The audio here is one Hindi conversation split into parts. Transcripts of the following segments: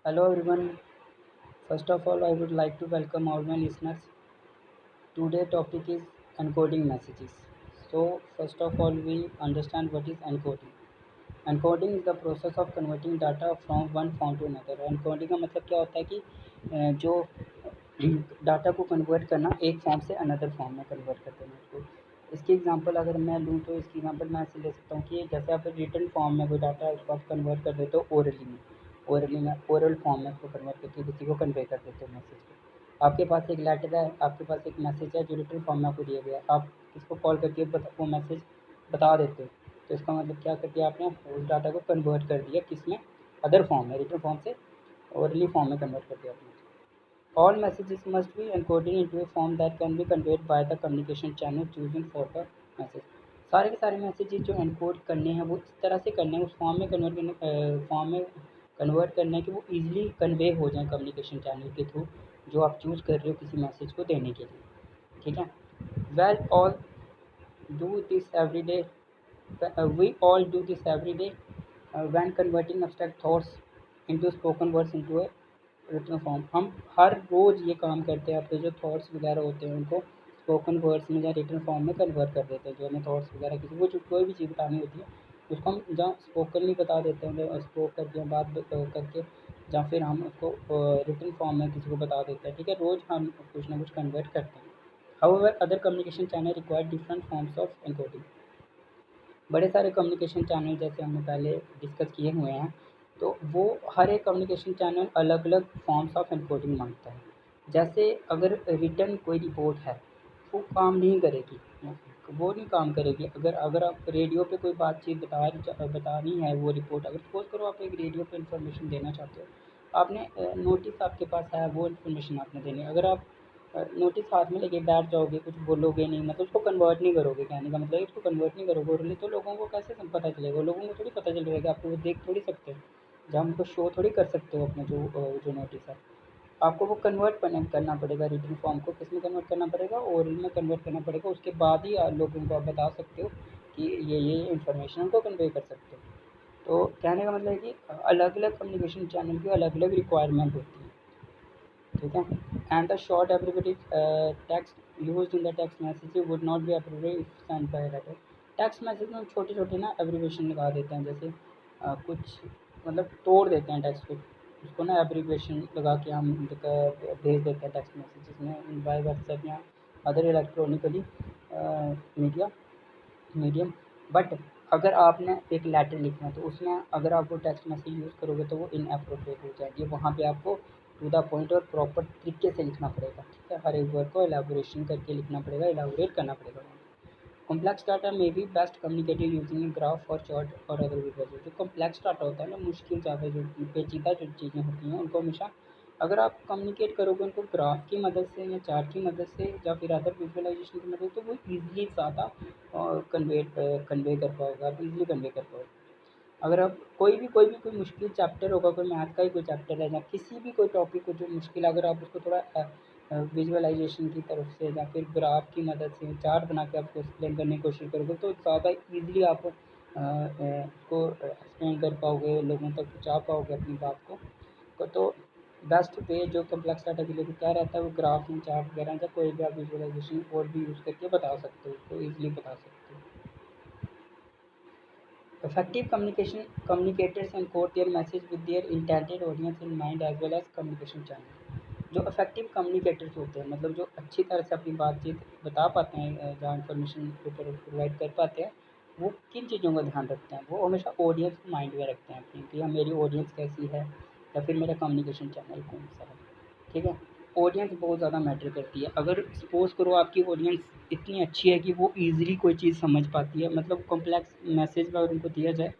Hello everyone. First of all, I would like to welcome all my listeners. Today topic is encoding messages. So first of all, we understand what is encoding. Encoding is the process of converting data from one form to another. Encoding का मतलब क्या होता है कि जो डाटा को कन्वर्ट करना एक फॉर्म से अनदर फॉर्म में कन्वर्ट कर देना उसको। इसकी एग्जांपल अगर मैं लूँ तो इसकी एग्जांपल मैं ऐसे ले सकता हूँ कि जैसे आप रिटन फॉर्म में कोई डाटा है उसको आप कन्वर्ट कर देते हो ओरली में ओरल फॉर्म में उसको कन्वर्ट करके किसी को कन्वे कर देते हो मैसेज को। आपके पास एक लेटर है, आपके पास एक मैसेज है जो रिटन फॉर्म में आपको दिया गया है। आप किसको कॉल करके वो मैसेज बता देते हो। तो इसका मतलब क्या कर दिया आपने, उस डाटा को कन्वर्ट कर दिया किसमें, अदर फॉर्म में, रिटन फॉर्म से ओरली फॉर्म में कन्वर्ट कर दिया आपने। All messages must be encoded into a form that can be conveyed by the communication channel chosen for the message। सारे के सारे मैसेजेस जो एनकोड करने हैं वो इस तरह से करने हैं, उस फॉर्म में कन्वर्ट करना है कि वो ईजिली कन्वे हो जाए कम्युनिकेशन चैनल के थ्रू जो आप चूज़ कर रहे हो किसी मैसेज को देने के लिए। ठीक है। Well all do this every day we all do this every day when converting abstract thoughts into spoken words into a written form। हम हर रोज़ ये काम करते हैं, अपने जो थॉट्स वगैरह होते हैं उनको स्पोकन वर्ड्स में या रिटन फॉर्म में कन्वर्ट कर देते हैं। जो हमें थॉट्स वगैरह किसी को जो कोई भी चीज़ बतानी होती है उसको हम जहाँ स्पोकनली बता देते हैं, स्पोक करके हम बात करके, या फिर हम उसको रिटन फॉर्म में किसी को बता देते हैं। ठीक है, रोज़ हम कुछ ना कुछ कन्वर्ट करते हैं। However, other communication channel require different forms of encoding। बड़े सारे कम्युनिकेशन चैनल जैसे हमने पहले डिस्कस किए हुए हैं, तो वो हर एक कम्युनिकेशन चैनल अलग अलग फॉर्म्स ऑफ एनकोडिंग मांगता है। जैसे अगर रिटन कोई रिपोर्ट है वो काम नहीं करेगी, वो नहीं काम करेगी। अगर अगर आप रेडियो पे कोई बातचीत बतानी है, वो रिपोर्ट अगर सपोज करो आप एक रेडियो पे इंफॉर्मेशन देना चाहते हो, आपने नोटिस आपके पास है, वो इन्फॉर्मेशन आपने देनी है। अगर आप नोटिस हाथ में लेके बैठ जाओगे, कुछ बोलोगे नहीं, मतलब उसको कन्वर्ट नहीं करोगे, कहने का मतलब है उसको कन्वर्ट नहीं करोगे ओरली, तो लोगों को कैसे पता चलेगा? लोगों को थोड़ी पता चल जाएगा, आपको वो देख थोड़ी सकते हो, जहाँ उनको शो थोड़ी कर सकते हो अपना जो नोटिस है। आपको वो कन्वर्ट करना पड़ेगा, रिटन फॉर्म को किस में कन्वर्ट करना पड़ेगा, ओरल में कन्वर्ट करना पड़ेगा। उसके बाद ही लोगों को आप बता सकते हो कि ये इन्फॉर्मेशन उनको कन्वे कर सकते हो। तो कहने का मतलब है कि अलग अलग कम्युनिकेशन चैनल की अलग अलग रिक्वायरमेंट होती है। ठीक है। And the short abbreviated text used in the text message would not be appropriate if send by letter. Text message में हम छोटे छोटे ना एब्रिविएशन लगा देते हैं, जैसे कुछ मतलब तोड़ देते हैं टेक्स्ट को, उसको ना एब्रिविएशन लगा के हम भेज देते हैं टेक्स्ट मैसेजेस में बाय व्हाट्सएप या other electronically media medium. But अगर आपने एक लेटर लिखना है तो उसमें अगर आप वो टेक्स्ट मैसेज यूज़ करोगे तो वो इनएप्रोप्रिएट हो जाएगी। वहाँ पे आपको टू द पॉइंट और प्रॉपर तरीके से लिखना पड़ेगा। ठीक है, हर एक वर्ड को एलाबोरेशन करके लिखना पड़ेगा, एलाबोरेट करना पड़ेगा। कॉम्प्लेक्स डाटा में भी बेस्ट कम्युनिकेटेड यूजिंग ग्राफ और चार्ट और अदर विजुअल। जो कॉम्प्लेक्स डाटा होता है ना, मुश्किल ज़्यादा जो पेचीदा जो चीज़ें होती हैं उनको हमेशा अगर आप कम्युनिकेट करोगे उनको ग्राफ की मदद से या चार्ट की मदद से या फिर अदर विजुअलाइजेशन की मदद, तो वो ईजिली ज़्यादा कन्वे कर पाओगे, आप ईजिली कन्वे कर पाओगे। अगर आप कोई मुश्किल चैप्टर होगा, कोई मैथ का ही कोई चैप्टर है या किसी भी कोई टॉपिक हो जो मुश्किल, अगर आप उसको थोड़ा विजुअलाइजेशन की तरफ से या फिर ग्राफ की मदद से चार्ट बना के आपको एक्सप्लेन करने की कोशिश करोगे तो ज़्यादा ईजिली आप उसको एक्सप्लेन कर पाओगे, लोगों तक पहुँचा पाओगे अपनी बात को। तो बेस्ट वे जो कॉम्प्लेक्स डाटा के लिए तो क्या रहता है, वो ग्राफ या चार्ट वगैरह या कोई भी आप विजुअलाइजेशन और भी यूज़ करके बता सकते हो, उसको ईजिली बता सकते हो। Effective communication communicators encode their message with their intended audience in mind as well as communication channel। जो इफेक्टिव कम्युनिकेटर्स होते हैं, मतलब जो अच्छी तरह से अपनी बातचीत बता पाते हैं, जहाँ इन्फॉर्मेशन प्रोवाइड कर पाते हैं, वो किन चीज़ों का ध्यान रखते हैं? वो हमेशा ऑडियंस को माइंड में रखते हैं अपनी, कि हाँ मेरी ऑडियंस कैसी है या फिर मेरा कम्युनिकेशन चैनल कौन सा है। ठीक है, ऑडियंस बहुत ज़्यादा मैटर करती है। अगर सपोज़ करो आपकी ऑडियंस इतनी अच्छी है कि वो ईज़िली कोई चीज़ समझ पाती है, मतलब कॉम्प्लेक्स मैसेज अगर उनको दिया जाए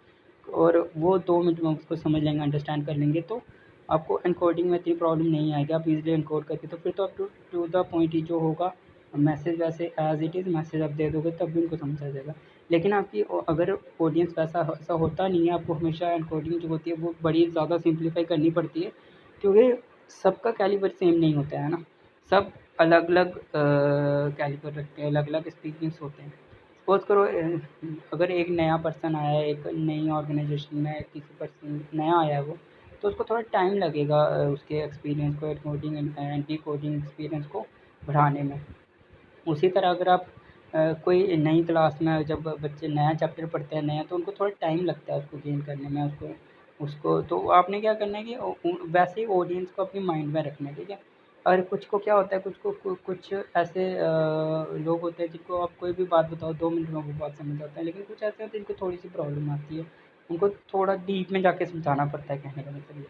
और वो 2 मिनट में उसको समझ लेंगे, अंडरस्टैंड कर लेंगे, तो आपको एनकोडिंग में इतनी प्रॉब्लम नहीं आएगी, आप ईज़िली एनकोड करके तो फिर तो आप टू द पॉइंट ही जो होगा मैसेज वैसे एज़ इट इज़ मैसेज आप दे दोगे तब भी उनको समझ आ जाएगा। लेकिन आपकी अगर ऑडियंस वैसा होता नहीं है, आपको हमेशा एनकोडिंग जो होती है वो बड़ी ज़्यादा सिंप्लीफाई करनी पड़ती है, क्योंकि सबका कैलिबर सेम नहीं होता है ना, सब अलग अलग कैलिबर रखते हैं, अलग अलग एक्सपीरियंस होते हैं। सपोज़ करो अगर एक नया पर्सन आया है, एक नई ऑर्गेनाइजेशन में किसी पर्सन नया आया है वो, तो उसको थोड़ा टाइम लगेगा उसके एक्सपीरियंस को एनकोडिंग एंड डिकोडिंग एक्सपीरियंस को बढ़ाने में। उसी तरह अगर आप कोई नई क्लास में जब बच्चे नया चैप्टर पढ़ते हैं नया, तो उनको थोड़ा टाइम लगता है उसको गेन करने में, उसको उसको तो आपने क्या करना है कि वैसे ही ऑडियंस को अपनी माइंड में रखना है, ठीक है। और कुछ को क्या होता है, कुछ ऐसे लोग होते हैं जिनको आप कोई भी बात बताओ 2 मिनट में वो बात समझ जाते हैं, लेकिन कुछ ऐसे होते हैं जिनको थोड़ी सी प्रॉब्लम आती है, उनको थोड़ा डीप में जाके समझाना पड़ता है, कहने का मतलब ये।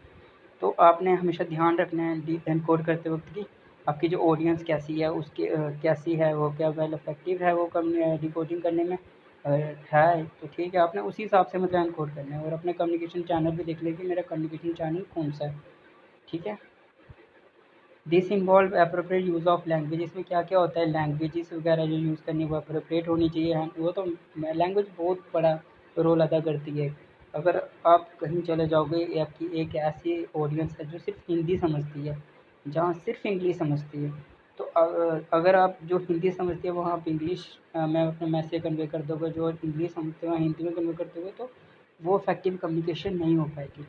तो आपने हमेशा ध्यान रखना है एनकोड करते वक्त कि आपकी जो ऑडियंस कैसी है, उसकी कैसी है, वो क्या वेल इफेक्टिव है वो कम डिकोडिंग करने में, अगर है तो ठीक है, आपने उसी हिसाब से मतलब एनकोड करना है। और अपने कम्युनिकेशन चैनल भी देख लें कि मेरा कम्युनिकेशन चैनल कौन सा है, ठीक है। This involve appropriate use of language, इसमें क्या क्या होता है, लैंग्वेजेस वगैरह जो यूज़ करनी है वो अप्रोप्रिएट होनी चाहिए, है वो तो लैंग्वेज बहुत बड़ा रोल अदा करती है। अगर आप कहीं चले जाओगे, आपकी एक ऐसी ऑडियंस है जो सिर्फ हिंदी समझती है, जहाँ सिर्फ इंग्लिश समझती है, तो अगर आप जो हिंदी समझती है वहाँ आप इंग्लिश में अपने मैसेज कन्वे कर दोगे, जो इंग्लिश समझते हैं वहाँ हिंदी में कन्वे कर दोगे, तो वो इफेक्टिव कम्युनिकेशन नहीं हो पाएगी।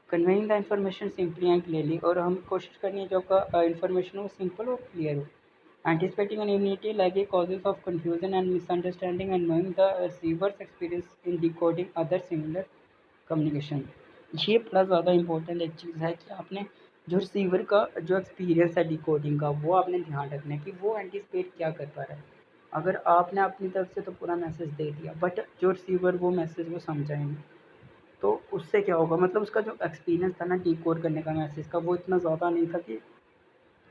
Conveying the information simply and clearly, और हम कोशिश करनी है जो आपका इन्फॉर्मेशन हो सिंपल और क्लियर हो। Anticipating an immunity like a causes of confusion and misunderstanding and knowing the receiver's experience in decoding other similar communication, ये बड़ा ज़्यादा इम्पोर्टेंट एक चीज़ है कि आपने जो रिसीवर का जो एक्सपीरियंस है डिकोडिंग का, वो आपने ध्यान रखना है कि वो एंटिसिपेट क्या कर पा रहा है। अगर आपने अपनी तरफ से तो पूरा मैसेज दे दिया, बट जो रिसीवर वो मैसेज वो समझा ही नहीं, तो उससे क्या होगा, मतलब उसका जो एक्सपीरियंस था ना डिकोड करने का मैसेज का, वो इतना ज़्यादा नहीं था कि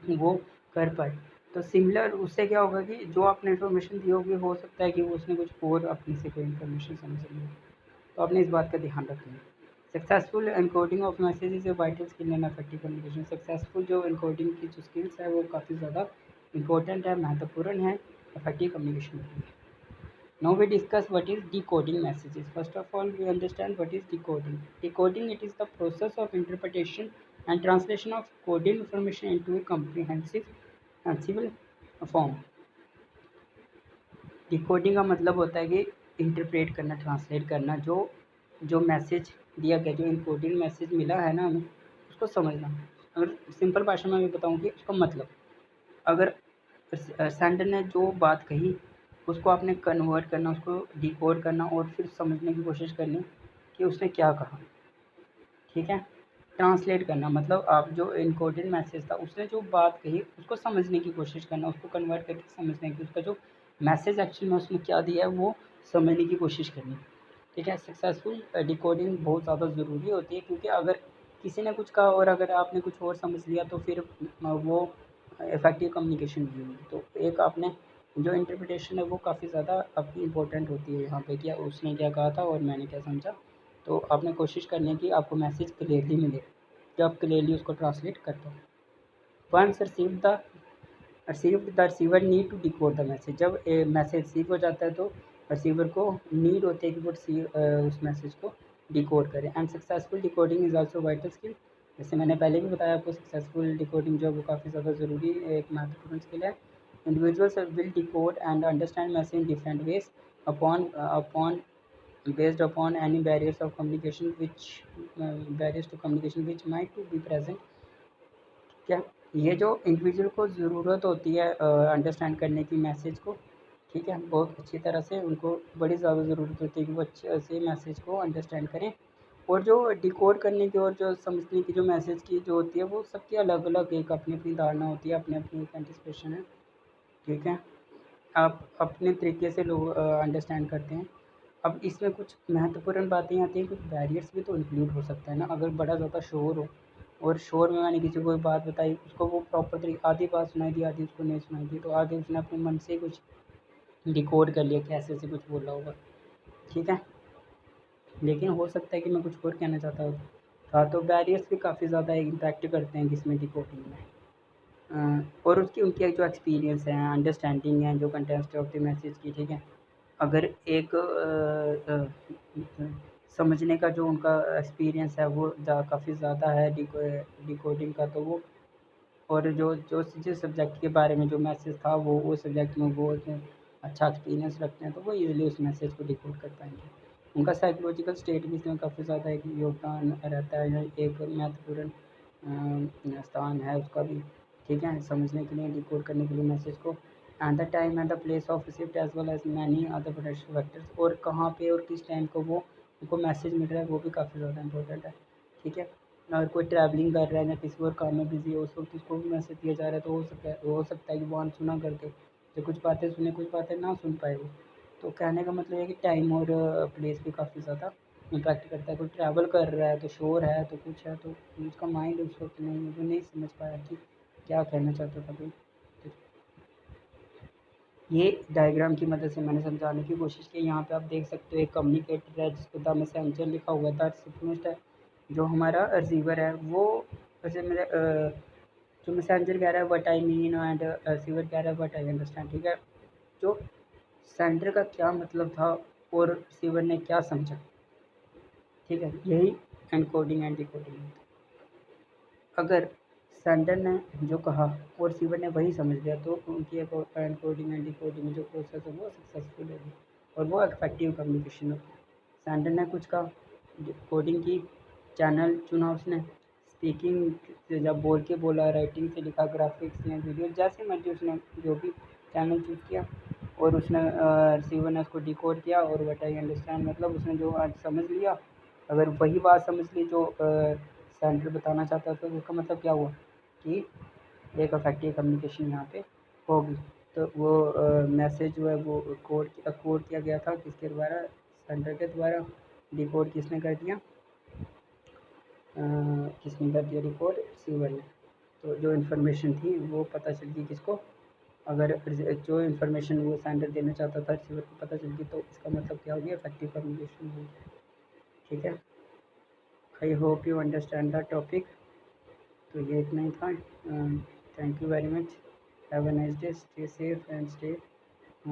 वो कर पाए। तो सिमिलर उससे क्या होगा कि जो आपने इन्फॉर्मेशन दी होगी, हो सकता है कि वो उसने कुछ और अपनी से कोई इन्फॉर्मेशन समझ ली हो। तो आपने इस बात का ध्यान रखना है। Successful encoding of message is a vital skill in effective communication, successful जो एनकोडिंग की जो स्किल्स है वो काफ़ी ज़्यादा इंपॉर्टेंट है, महत्वपूर्ण है इफेक्टिव कम्युनिकेशन के लिए। Now we discuss what is decoding messages. First of all, we understand what is decoding. Decoding, it is the process of interpretation and translation of coded information into a comprehensible form. Decoding का मतलब होता है कि इंटरप्रेट करना, ट्रांसलेट करना, जो मैसेज दिया गया, जो इनकोडिंग मैसेज मिला है ना हमें, उसको समझना। अगर सिंपल भाषा में मैं बताऊँ कि उसका मतलब, अगर सेंडर ने जो बात कही उसको आपने कन्वर्ट करना, उसको डिकोड करना और फिर समझने की कोशिश करनी कि उसने क्या कहा, ठीक है। ट्रांसलेट करना मतलब आप जो इनकोडेड मैसेज था, उसने जो बात कही उसको समझने की कोशिश करना, उसको कन्वर्ट करके समझने की, उसका जो मैसेज एक्चुअल में उसने क्या दिया है वो समझने की कोशिश करनी, ठीक है। सक्सेसफुल डिकोडिंग बहुत ज़्यादा ज़रूरी होती है, क्योंकि अगर किसी ने कुछ कहा और अगर आपने कुछ और समझ लिया तो फिर वो इफेक्टिव कम्युनिकेशन नहीं होगी। तो एक आपने जो इंटरप्रिटेशन है वो काफ़ी ज़्यादा आपकी इम्पोर्टेंट होती है यहाँ पे, क्या उसने क्या कहा था और मैंने क्या समझा। तो आपने कोशिश करनी है कि आपको मैसेज क्लियरली मिले, जब आप क्लियरली उसको ट्रांसलेट कर पाओ। Once receiver need to decode the message, जब मैसेज रिसीव हो जाता है तो रिसीवर को नीड होती है कि वो उस मैसेज को डिकोड करें। And successful decoding is also vital skill, जैसे मैंने पहले भी बताया आपको, सक्सेसफुल डिकोडिंग जो है वो काफ़ी ज़्यादा ज़रूरी एक महत्वपूर्ण स्किल है। Individuals will decode and understand message in different ways upon based upon any barriers to communication which might to be present। क्या ये जो इंडिविजुअल को ज़रूरत होती है अंडरस्टैंड करने की मैसेज को, ठीक है, बहुत अच्छी तरह से उनको बड़ी ज़्यादा ज़रूरत होती है कि वो अच्छे से मैसेज को अंडरस्टैंड करें। और जो डिकोड करने की और जो समझने की जो मैसेज की जो होती है वो सबकी अलग अलग एक अपनी अपनी धारणा होती है, अपनी अपनी एक एंटिसिपेशन है, ठीक है। आप अपने तरीके से लोग अंडरस्टैंड करते हैं। अब इसमें कुछ महत्वपूर्ण बातें आती हैं, कुछ बैरियर्स भी तो इंक्लूड हो सकता है ना। अगर बड़ा ज़्यादा शोर हो और शोर में मैंने किसी को कोई बात बताई, उसको वो प्रॉपर तरीके, आधी बात सुनाई दी, आधी उसको नहीं सुनाई दी, तो आधी उसने अपने मन से कुछ डिकोड कर लिया कि ऐसे कुछ बोला होगा, ठीक है। लेकिन हो सकता है कि मैं कुछ और कहना चाहता हूँ था। तो बैरियर्स भी काफ़ी ज़्यादा इम्पैक्ट करते हैं किसमें, डिकोडिंग में। और उसकी उनकी जो एक्सपीरियंस है, अंडरस्टैंडिंग है जो कंटेंट ऑफ द मैसेज की, ठीक है। अगर एक समझने का जो उनका एक्सपीरियंस है वो काफ़ी ज़्यादा है डिकोडिंग का, तो वो और जो जो जिस सब्जेक्ट के बारे में जो मैसेज था वो सब्जेक्ट में वो अच्छा एक्सपीरियंस रखते हैं, तो वो ईज़िली उस मैसेज को डिकोड कर पाएँगे। उनका साइकोलॉजिकल स्टेट भी इसमें काफ़ी ज़्यादा एक योगदान रहता है, या एक महत्वपूर्ण स्थान है उसका भी, ठीक है, समझने के लिए, डिकोड करने के लिए मैसेज को। And the time and the place of receipt as well as many other potential factors, और कहाँ पे और किस टाइम को वो उनको मैसेज मिल रहा है वो भी काफ़ी ज़्यादा इंपॉर्टेंट है, ठीक है। अगर कोई ट्रैवलिंग कर रहा है या किसी और काम में बिजी है, उस वक्त उसको भी मैसेज दिया जा रहा है, तो हो सकता है कि वो अनसुना करके जो कुछ बातें सुने, कुछ बातें ना सुन पाए वो। तो कहने का मतलब है कि टाइम और प्लेस भी काफ़ी ज़्यादा इम्पैक्ट करता है। कोई ट्रैवल कर रहा है तो शोर है तो कुछ है, तो उसका माइंड उस वक्त नहीं, वो नहीं समझ पाया कि क्या कहना चाहता था कोई। तो ये डायग्राम की मदद से मैंने समझाने की कोशिश की। यहाँ पे आप देख सकते हो एक कम्युनिकेटर है जिसको द मैसेंजर लिखा हुआ था, रिसिप्शनिस्ट है। जो हमारा रिसीवर है वो, वैसे मेरे जो मैसेंजर कह रहा है what I mean, and receiver कह रहा है व्हाट आई अंडरस्टैंड, ठीक है। जो सेंडर का क्या मतलब था और रिसीवर ने क्या समझा, ठीक है, यही एनकोडिंग एंड डिकोडिंग है। अगर सेंडर ने जो कहा और रिसीवर ने वही समझ लिया, तो उनकी एनकोडिंग एंड डिकोडिंग जो प्रोसेस है वो सक्सेसफुल होगी और वो इफेक्टिव कम्युनिकेशन होगी। सेंडर ने कुछ कहा, कोडिंग की, चैनल चुना उसने, स्पीकिंग से जब बोल के बोला, राइटिंग से लिखा, ग्राफिक्स या वीडियो, जैसे मर्जी उसने जो भी चैनल चूज़ किया, और उसने रिसीवर ने उसको डिकोड किया, और व्हाट आई अंडरस्टैंड मतलब उसने जो आज समझ लिया। अगर वही बात समझ ली जो सेंडर बताना चाहता था, तो उसका मतलब क्या हुआ कि एक इफेक्टिव कम्युनिकेशन यहाँ पे होगी। तो वो मैसेज जो है वो कोड किया गया था किसके द्वारा, सेंडर के द्वारा। डिकोड किसने कर दिया, किसने कर दिया डिकोड, रिसीवर ने। तो जो इन्फॉर्मेशन थी वो पता चल गई किसको, अगर जो इन्फॉर्मेशन वो सेंडर देना चाहता था रिसीवर को पता चल गई, तो इसका मतलब क्या हो गया, इफेक्टिव कम्युनिकेशन हो गया, ठीक है। I hope you understand the topic. तो ये इतना ही था। Thank you very much, have a nice day, stay safe and stay